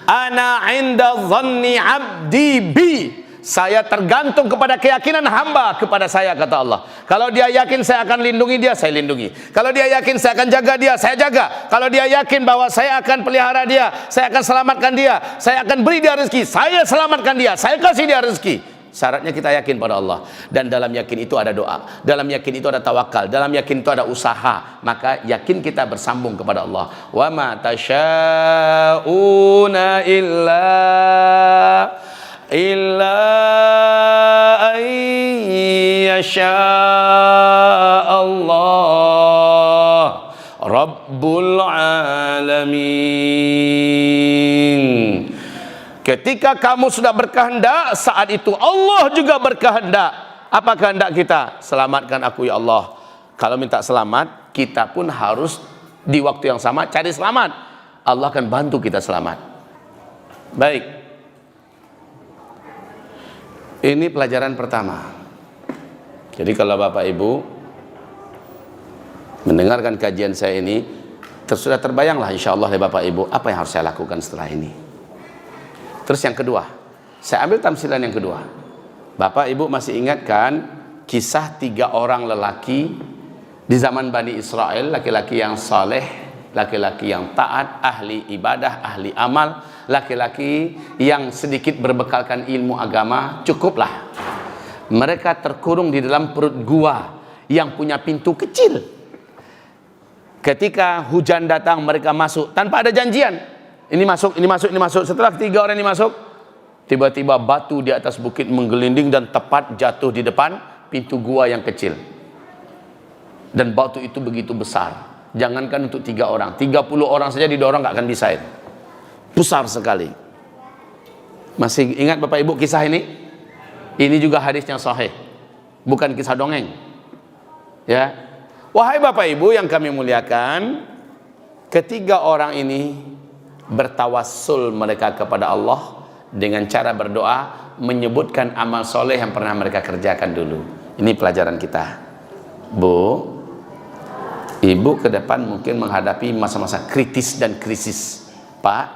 Ana inda dhanni abdi bi. Saya tergantung kepada keyakinan hamba kepada saya, kata Allah. Kalau dia yakin saya akan lindungi dia, saya lindungi. Kalau dia yakin saya akan jaga dia, saya jaga. Kalau dia yakin bahwa saya akan pelihara dia, saya akan selamatkan dia, saya akan beri dia rezeki, saya selamatkan dia, saya kasih dia rezeki. Syaratnya kita yakin pada Allah. Dan dalam yakin itu ada doa, dalam yakin itu ada tawakal, dalam yakin itu ada usaha. Maka yakin kita bersambung kepada Allah. Wa ma tasyauna illa ayyasha Allah Rabbul Alamin. Ketika kamu sudah berkehendak, saat itu Allah juga berkehendak. Apa kehendak kita? Selamatkan aku ya Allah. Kalau minta selamat, kita pun harus di waktu yang sama cari selamat. Allah akan bantu kita selamat. Baik. Ini pelajaran pertama. Jadi kalau Bapak Ibu mendengarkan kajian saya ini, sudah terbayanglah insya Allah ya Bapak Ibu, apa yang harus saya lakukan setelah ini. Terus yang kedua, saya ambil tamsilan yang kedua. Bapak Ibu masih ingatkan kisah 3 orang lelaki di zaman Bani Israel, laki-laki yang saleh, laki-laki yang taat, ahli ibadah, ahli amal, laki-laki yang sedikit berbekalkan ilmu agama, cukuplah. Mereka terkurung di dalam perut gua yang punya pintu kecil. Ketika hujan datang, mereka masuk tanpa ada janjian. Ini masuk, ini masuk, ini masuk. Setelah 3 orang ini masuk, tiba-tiba batu di atas bukit menggelinding dan tepat jatuh di depan pintu gua yang kecil. Dan batu itu begitu besar. Jangankan untuk 3 orang, 30 orang saja didorong nggak akan bisa itu. Besar sekali. Masih ingat Bapak Ibu kisah ini? Ini juga hadis yang sahih, bukan kisah dongeng. Ya. Wahai Bapak Ibu yang kami muliakan, ketiga orang ini bertawassul mereka kepada Allah dengan cara berdoa, menyebutkan amal soleh yang pernah mereka kerjakan dulu. Ini pelajaran kita. Bu, Ibu ke depan mungkin menghadapi masa-masa kritis dan krisis, Pak,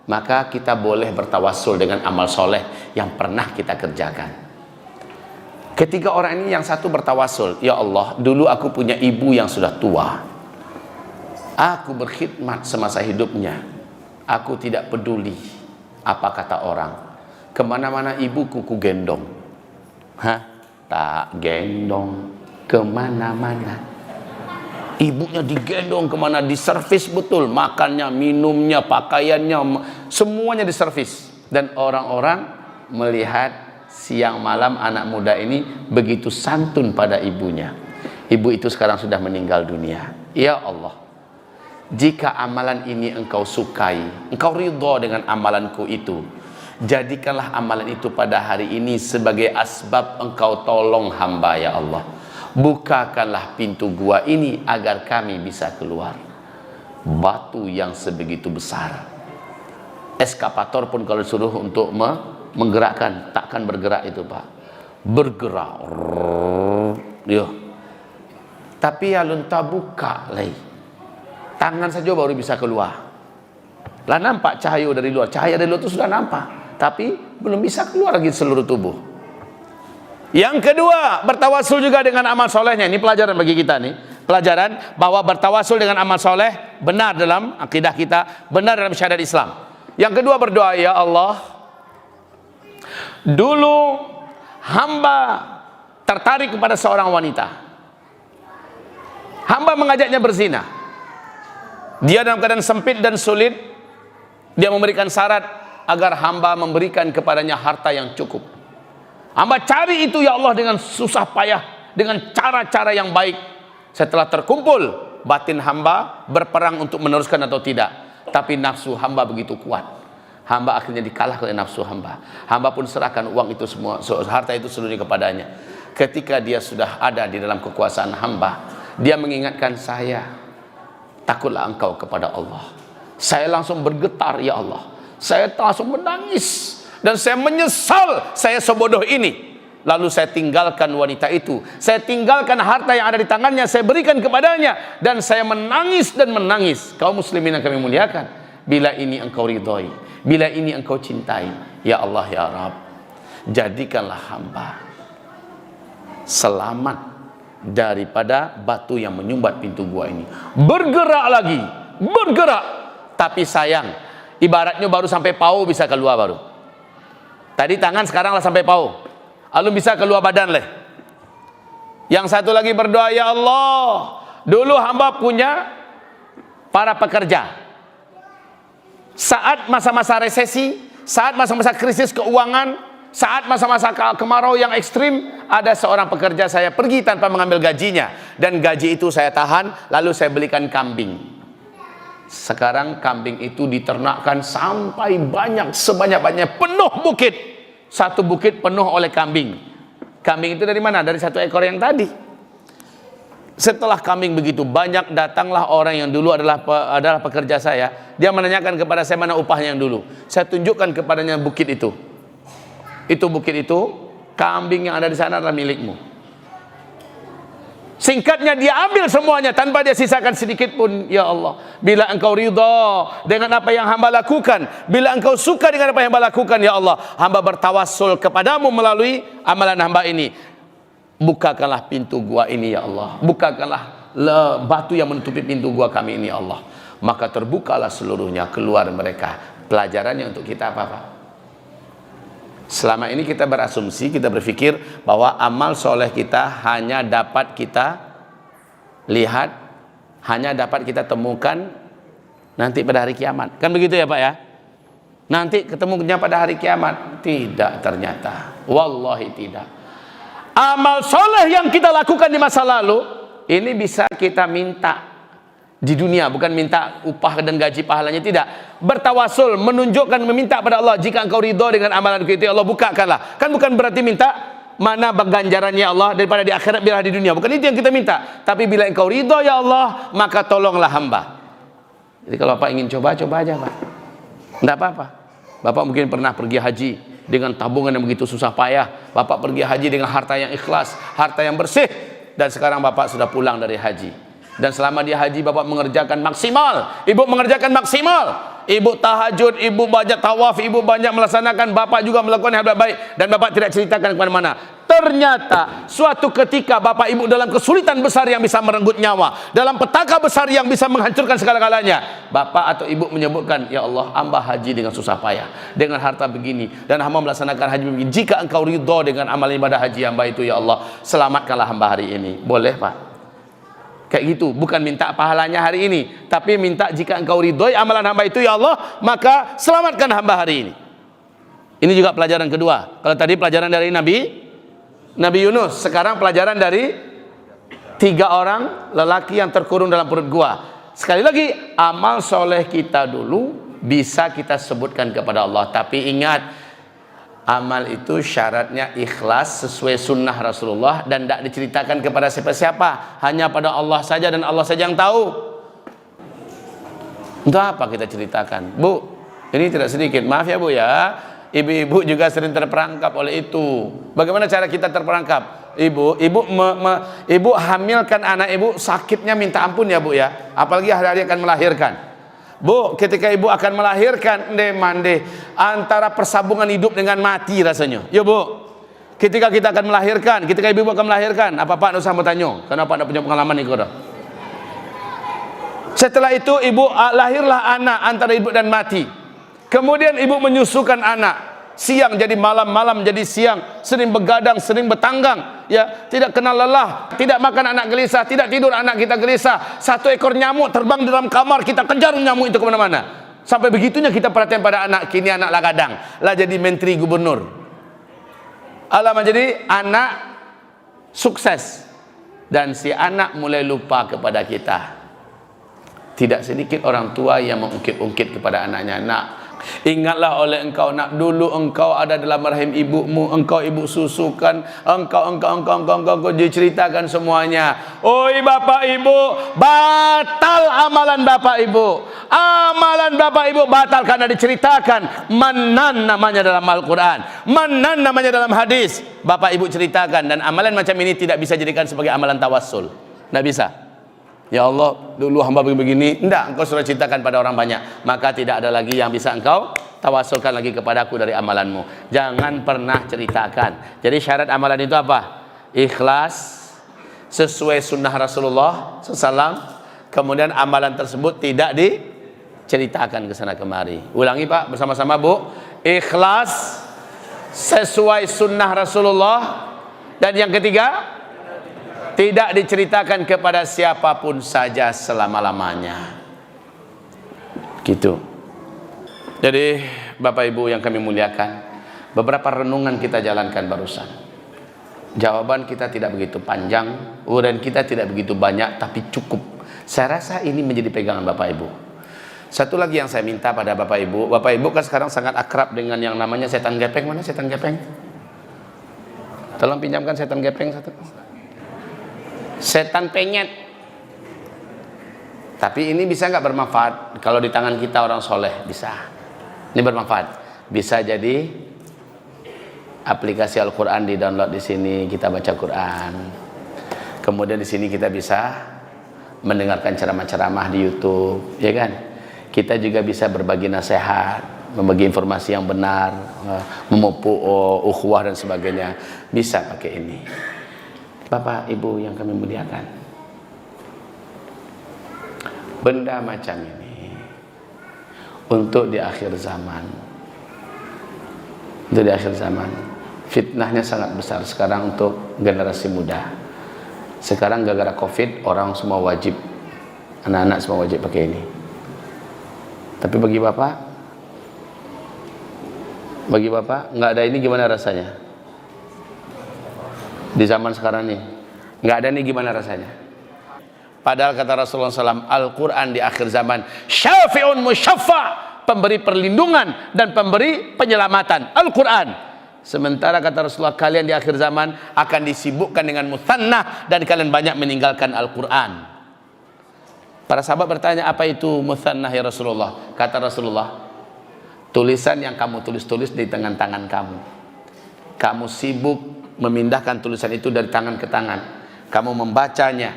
maka kita boleh bertawassul dengan amal soleh yang pernah kita kerjakan. Ketiga orang ini yang satu bertawassul, ya Allah, dulu aku punya ibu yang sudah tua, aku berkhidmat semasa hidupnya, aku tidak peduli apa kata orang, kemana-mana ibuku ku gendong. Tak gendong kemana-mana, ibunya digendong kemana, diservis betul, makannya, minumnya, pakaiannya, semuanya diservis. Dan orang-orang melihat siang malam anak muda ini begitu santun pada ibunya. Ibu itu sekarang sudah meninggal dunia. Ya Allah, jika amalan ini engkau sukai, engkau ridha dengan amalanku itu, jadikanlah amalan itu pada hari ini sebagai asbab engkau tolong hamba ya Allah. Bukakanlah pintu gua ini agar kami bisa keluar. Batu yang sebegitu besar, eskapator pun kalau disuruh untuk menggerakkan takkan bergerak itu Pak, bergerak yo. Tapi alun tak buka lagi, tangan saja baru bisa keluar. Lah nampak cahaya dari luar, cahaya dari luar itu sudah nampak, tapi belum bisa keluar lagi seluruh tubuh. Yang kedua, bertawassul juga dengan amal solehnya. Ini pelajaran bagi kita nih, pelajaran bahwa bertawassul dengan amal soleh benar dalam akidah kita, benar dalam syariat Islam. Yang kedua berdoa, ya Allah, dulu hamba tertarik kepada seorang wanita, hamba mengajaknya berzina, dia dalam keadaan sempit dan sulit, dia memberikan syarat agar hamba memberikan kepadanya harta yang cukup. Hamba cari itu ya Allah dengan susah payah, dengan cara-cara yang baik. Setelah terkumpul, batin hamba berperang untuk meneruskan atau tidak, tapi nafsu hamba begitu kuat, hamba akhirnya dikalah oleh nafsu hamba. Hamba pun serahkan uang itu semua, harta itu seluruhnya kepadanya. Ketika dia sudah ada di dalam kekuasaan hamba, dia mengingatkan saya, takutlah engkau kepada Allah. Saya langsung bergetar, ya Allah, saya langsung menangis dan saya menyesal saya sebodoh ini. Lalu saya tinggalkan wanita itu, saya tinggalkan harta yang ada di tangannya, saya berikan kepadanya, dan saya menangis dan menangis. Kaum muslimin yang kami muliakan, bila ini engkau ridhoi, bila ini engkau cintai, ya Allah ya Rabb, jadikanlah hamba selamat daripada batu yang menyumbat pintu gua ini. Bergerak lagi, bergerak, tapi sayang, ibaratnya baru sampai pau bisa keluar baru. Tadi tangan, sekarang lah sampai pau, lalu bisa keluar badan leh. Yang satu lagi berdoa, ya Allah, dulu hamba punya para pekerja. Saat masa-masa resesi, saat masa-masa krisis keuangan, saat masa-masa kemarau yang ekstrim, ada seorang pekerja saya pergi tanpa mengambil gajinya, dan gaji itu saya tahan, lalu saya belikan kambing. Sekarang kambing itu diternakkan sampai banyak, sebanyak-banyaknya, penuh bukit. Satu bukit penuh oleh kambing. Kambing itu dari mana? Dari satu ekor yang tadi. Setelah kambing begitu banyak, datanglah orang yang dulu adalah pekerja saya. Dia menanyakan kepada saya mana upahnya yang dulu. Saya tunjukkan kepadanya bukit itu. Itu bukit itu, kambing yang ada di sana adalah milikmu. Singkatnya, dia ambil semuanya tanpa dia sisakan sedikit pun. Ya Allah, bila engkau ridha dengan apa yang hamba lakukan, bila engkau suka dengan apa yang hamba lakukan, ya Allah, hamba bertawassul kepadamu melalui amalan hamba ini. Bukakanlah pintu gua ini ya Allah, bukakanlah batu yang menutupi pintu gua kami ini ya Allah. Maka terbukalah seluruhnya, keluar mereka. Pelajarannya untuk kita apa Pak? Selama ini kita berasumsi, kita berpikir bahwa amal soleh kita hanya dapat kita lihat, hanya dapat kita temukan nanti pada hari kiamat. Kan begitu ya Pak ya? Nanti ketemunya pada hari kiamat. Tidak, ternyata. Wallahi tidak. Amal soleh yang kita lakukan di masa lalu, ini bisa kita minta di dunia, bukan minta upah dan gaji pahalanya, tidak. Bertawasul, menunjukkan, meminta pada Allah, jika engkau ridho dengan amalan itu, ya Allah bukakanlah. Kan bukan berarti minta mana ganjarannya Allah daripada di akhirat biarlah di dunia. Bukan itu yang kita minta. Tapi bila engkau ridha ya Allah, maka tolonglah hamba. Jadi kalau Bapak ingin coba aja Pak. Tidak apa-apa. Bapak mungkin pernah pergi haji dengan tabungan yang begitu susah payah. Bapak pergi haji dengan harta yang ikhlas, harta yang bersih. Dan sekarang Bapak sudah pulang dari haji. Dan selama dia haji Bapak mengerjakan maksimal, Ibu mengerjakan maksimal. Ibu tahajud, ibu banyak tawaf, ibu banyak melaksanakan, Bapak juga melakukan hal baik, dan Bapak tidak ceritakan kemana-mana. Ternyata suatu ketika Bapak Ibu dalam kesulitan besar yang bisa merenggut nyawa, dalam petaka besar yang bisa menghancurkan segala-galanya, Bapak atau Ibu menyebutkan, ya Allah, hamba haji dengan susah payah, dengan harta begini, dan hamba melaksanakan haji begini. Jika engkau ridho dengan amal ibadah haji hamba itu, ya Allah, selamatkanlah hamba hari ini. Boleh Pak? Kayak gitu, bukan minta pahalanya hari ini, tapi minta jika engkau ridhoi amalan hamba itu ya Allah, maka selamatkan hamba hari ini. Ini juga pelajaran kedua. Kalau tadi pelajaran dari Nabi Yunus, sekarang pelajaran dari 3 orang lelaki yang terkurung dalam perut gua. Sekali lagi, amal soleh kita dulu bisa kita sebutkan kepada Allah, tapi ingat, amal itu syaratnya ikhlas sesuai sunnah Rasulullah dan tidak diceritakan kepada siapa-siapa, hanya pada Allah saja dan Allah saja yang tahu. Untuk apa kita ceritakan? Bu, ini tidak sedikit, maaf ya Bu ya, ibu-ibu juga sering terperangkap oleh itu. Bagaimana cara kita terperangkap? Ibu hamilkan anak ibu, sakitnya minta ampun ya Bu ya, apalagi hari-hari akan melahirkan. Bu, ketika ibu akan melahirkan, mande antara persambungan hidup dengan mati rasanya. Ya Bu, ketika kita akan melahirkan, ketika ibu akan melahirkan, apa Pak usah bertanya? Kenapa Pak punya pengalaman itu? Setelah itu ibu lahirlah anak antara ibu dan mati. Kemudian ibu menyusukan anak. Siang jadi malam, malam jadi siang, sering begadang, sering bertanggang, ya, tidak kenal lelah, tidak makan anak gelisah, tidak tidur anak kita gelisah. 1 ekor nyamuk terbang di dalam kamar, kita kejar nyamuk itu kemana-mana. Sampai begitunya kita perhatian pada anak. Kini anak lah kadang lah jadi menteri gubernur, alamak jadi anak sukses, dan si anak mulai lupa kepada kita. Tidak sedikit orang tua yang mengungkit-ungkit kepada anaknya, nak, ingatlah oleh engkau nak, dulu engkau ada dalam rahim ibumu, engkau ibu susukan, engkau diceritakan semuanya. Oi bapak ibu, batal amalan bapak ibu, amalan bapak ibu batal karena diceritakan. Manan namanya dalam Al-Quran, manan namanya dalam hadis. Bapak ibu ceritakan, dan amalan macam ini tidak bisa jadikan sebagai amalan tawassul, tidak bisa. Ya Allah, dulu hamba begini, enggak, engkau sudah ceritakan pada orang banyak, maka tidak ada lagi yang bisa engkau tawasulkan lagi kepadaku dari amalanmu. Jangan pernah ceritakan. Jadi syarat amalan itu apa? Ikhlas sesuai sunnah Rasulullah SAW. Kemudian amalan tersebut tidak diceritakan ke sana kemari. Ulangi Pak bersama-sama Bu. Ikhlas sesuai sunnah Rasulullah. Dan yang ketiga, tidak diceritakan kepada siapapun saja selama-lamanya. Gitu. Jadi Bapak Ibu yang kami muliakan, beberapa renungan kita jalankan barusan. Jawaban kita tidak begitu panjang, uraian kita tidak begitu banyak, tapi cukup. Saya rasa ini menjadi pegangan Bapak Ibu. Satu lagi yang saya minta pada Bapak Ibu kan sekarang sangat akrab dengan yang namanya setan gepeng. Mana setan gepeng? Tolong pinjamkan setan gepeng satu. Setan penyet. Tapi ini bisa nggak bermanfaat kalau di tangan kita orang soleh? Bisa. Ini bermanfaat. Bisa jadi aplikasi Al-Quran di download di sini, kita baca Quran. Kemudian di sini kita bisa mendengarkan ceramah-ceramah di YouTube, ya kan? Kita juga bisa berbagi nasihat, membagi informasi yang benar, memupuk ukhuwah dan sebagainya. Bisa pakai ini. Bapak Ibu yang kami muliakan, benda macam ini untuk di akhir zaman, fitnahnya sangat besar sekarang untuk generasi muda. Sekarang gara-gara COVID orang semua wajib, anak-anak semua wajib pakai ini. Tapi bagi bapak nggak ada ini, gimana rasanya? Di zaman sekarang nih nggak ada nih, gimana rasanya? Padahal kata Rasulullah SAW, Al-Quran di akhir zaman syafi'un musyaffa', pemberi perlindungan dan pemberi penyelamatan. Al-Quran Sementara kata Rasulullah, kalian di akhir zaman akan disibukkan dengan muthannah dan kalian banyak meninggalkan Al-Quran. Para sahabat bertanya, apa itu muthannah ya Rasulullah? Kata Rasulullah, tulisan yang kamu tulis-tulis di tangan kamu. Kamu sibuk memindahkan tulisan itu dari tangan ke tangan. Kamu membacanya,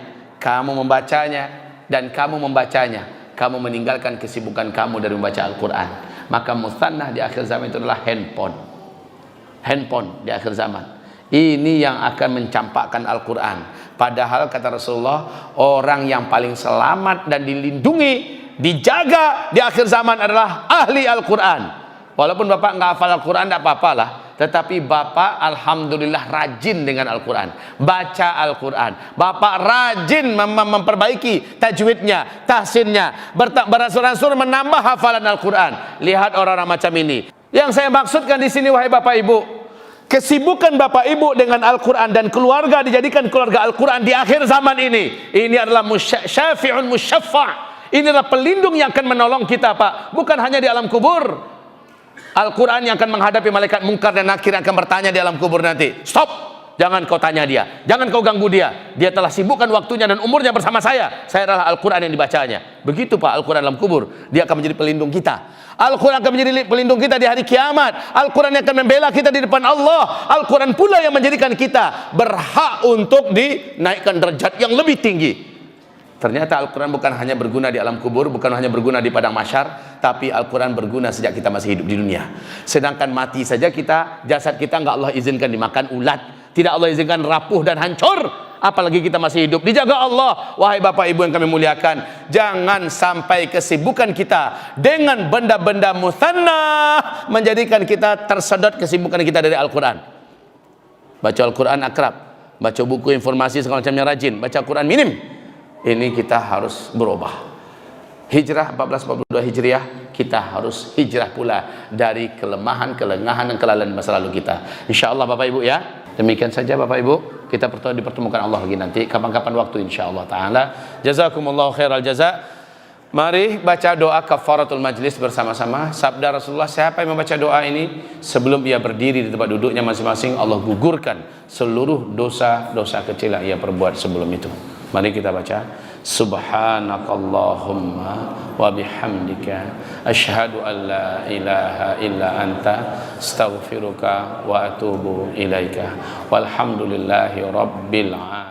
dan kamu membacanya. Kamu meninggalkan kesibukan kamu dari membaca Al-Quran. Maka muthannah di akhir zaman itu adalah handphone di akhir zaman. Ini yang akan mencampakkan Al-Quran. Padahal kata Rasulullah, orang yang paling selamat dan dilindungi, dijaga di akhir zaman adalah ahli Al-Quran. Walaupun bapak nggak hafal Al-Quran, tidak apa-apa lah. Tetapi bapak alhamdulillah rajin dengan Al-Quran, baca Al-Quran. Bapak rajin memperbaiki tajwidnya, tahsinnya, beransur-ansur menambah hafalan Al-Quran. Lihat orang-orang macam ini. Yang saya maksudkan di sini, wahai bapak ibu, kesibukan bapak ibu dengan Al-Quran dan keluarga dijadikan keluarga Al-Quran di akhir zaman ini. Ini adalah syafi'un musyaffa'. Ini adalah pelindung yang akan menolong kita, Pak. Bukan hanya di alam kubur. Al-Quran yang akan menghadapi malaikat mungkar dan nakir yang akan bertanya di alam kubur nanti. Stop! Jangan kau tanya dia, jangan kau ganggu dia. Dia telah sibukkan waktunya dan umurnya bersama saya. Saya adalah Al-Quran yang dibacanya. Begitu Pak, Al-Quran dalam kubur. Dia akan menjadi pelindung kita. Al-Quran akan menjadi pelindung kita di hari kiamat. Al-Quran yang akan membela kita di depan Allah. Al-Quran pula yang menjadikan kita berhak untuk dinaikkan derajat yang lebih tinggi. Ternyata Al-Quran bukan hanya berguna di alam kubur, bukan hanya berguna di padang mahsyar, tapi Al-Quran berguna sejak kita masih hidup di dunia. Sedangkan mati saja kita, jasad kita nggak Allah izinkan dimakan ulat, tidak Allah izinkan rapuh dan hancur, apalagi kita masih hidup. Dijaga Allah. Wahai bapak ibu yang kami muliakan, jangan sampai kesibukan kita dengan benda-benda muthannah menjadikan kita tersedot kesibukan kita dari Al-Quran. Baca Al-Quran akrab, baca buku informasi segala macamnya rajin, baca Al-Quran minim. Ini kita harus berubah. Hijrah 1442 Hijriah, kita harus hijrah pula dari kelemahan, kelengahan dan kelalaian masa lalu kita. InsyaAllah Bapak Ibu ya. Demikian saja Bapak Ibu. Kita dipertemukan Allah lagi nanti kapan-kapan waktu insyaallah taala. Jazakumullahu khairal jaza. Mari baca doa kafaratul majlis bersama-sama. Sabda Rasulullah, siapa yang membaca doa ini sebelum ia berdiri di tempat duduknya masing-masing, Allah gugurkan seluruh dosa-dosa kecil yang ia perbuat sebelum itu. Mari kita baca. Subhanakallahumma wa bihamdika asyhadu an la ilaha illa anta astaghfiruka wa atubu ilaika. Walhamdulillahi rabbil alamin.